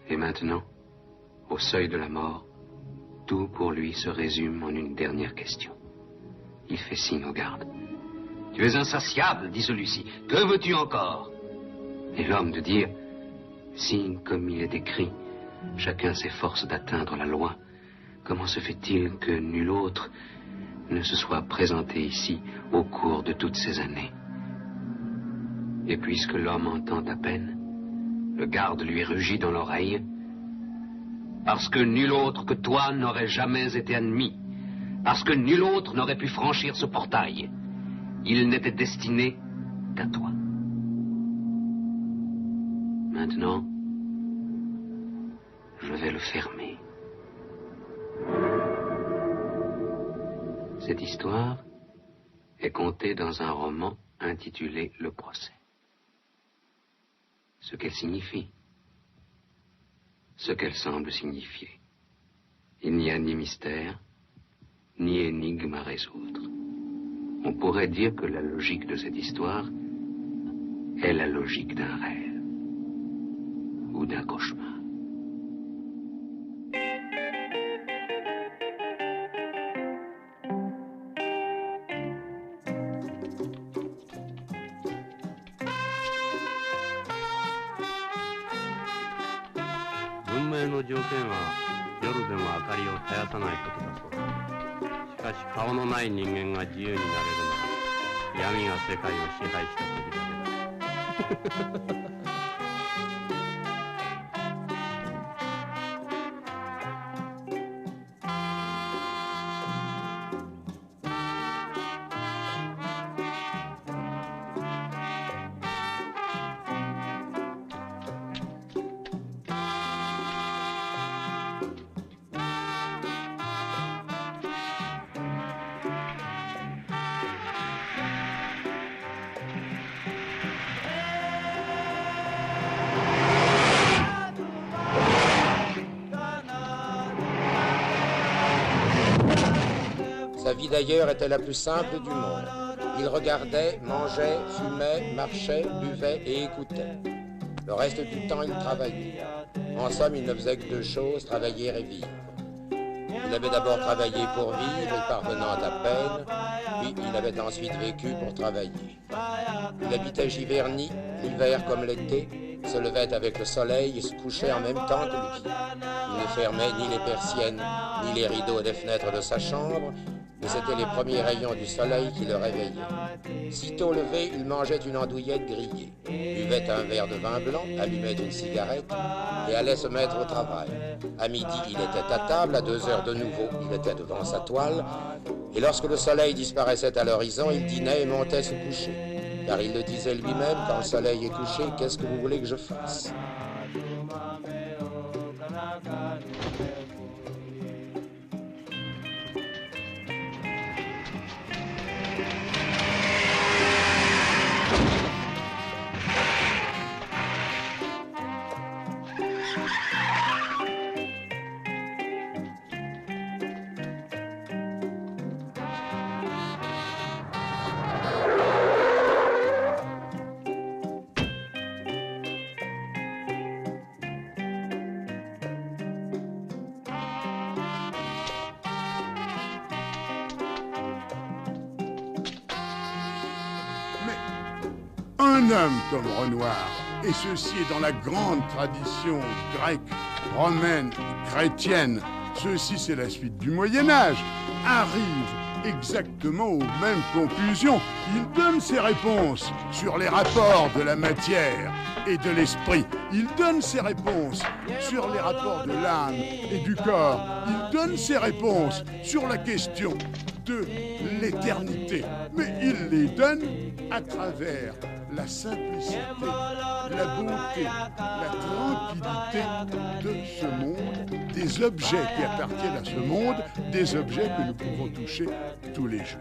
Et maintenant, au seuil de la mort, tout pour lui se résume en une dernière question. Il fait signe aux gardes. « Tu es insatiable, dit celui-ci. Que veux-tu encore ?» Et l'homme de dire, « Si, comme il est écrit, chacun s'efforce d'atteindre la loi, comment se fait-il que nul autre ne se soit présenté ici au cours de toutes ces années ?» Et puisque l'homme entend à peine, le garde lui rugit dans l'oreille, « Parce que nul autre que toi n'aurait jamais été admis, parce que nul autre n'aurait pu franchir ce portail, il n'était destiné qu'à toi. Maintenant, je vais le fermer. » Cette histoire est contée dans un roman intitulé « Le procès ». Ce qu'elle signifie, ce qu'elle semble signifier. Il n'y a ni mystère, ni énigme à résoudre. On pourrait dire que la logique de cette histoire est la logique d'un rêve ou d'un cauchemar. Sa vie d'ailleurs était la plus simple du monde. Il regardait, mangeait, fumait, marchait, buvait et écoutait. Le reste du temps, il travaillait. En somme, il ne faisait que deux choses, travailler et vivre. Il avait d'abord travaillé pour vivre, y parvenant à peine, puis il avait ensuite vécu pour travailler. Il habitait Giverny, l'hiver comme l'été, se levait avec le soleil et se couchait en même temps que lui. Il ne fermait ni les persiennes, ni les rideaux des fenêtres de sa chambre, mais c'étaient les premiers rayons du soleil qui le réveillaient. Sitôt levé, il mangeait une andouillette grillée, buvait un verre de vin blanc, allumait une cigarette et allait se mettre au travail. À midi, il était à table, à 2 heures de nouveau, il était devant sa toile, et lorsque le soleil disparaissait à l'horizon, il dînait et montait se coucher. Car il le disait lui-même, quand le soleil est couché, qu'est-ce que vous voulez que je fasse ? Un homme comme Renoir, et ceci est dans la grande tradition grecque, romaine, chrétienne, ceci c'est la suite du Moyen-Âge, arrive exactement aux mêmes conclusions. Il donne ses réponses sur les rapports de la matière et de l'esprit. Il donne ses réponses sur les rapports de l'âme et du corps. Il donne ses réponses sur la question de l'éternité. Mais il les donne à travers la simplicité, la beauté, la tranquillité de ce monde, des objets qui appartiennent à ce monde, des objets que nous pouvons toucher tous les jours.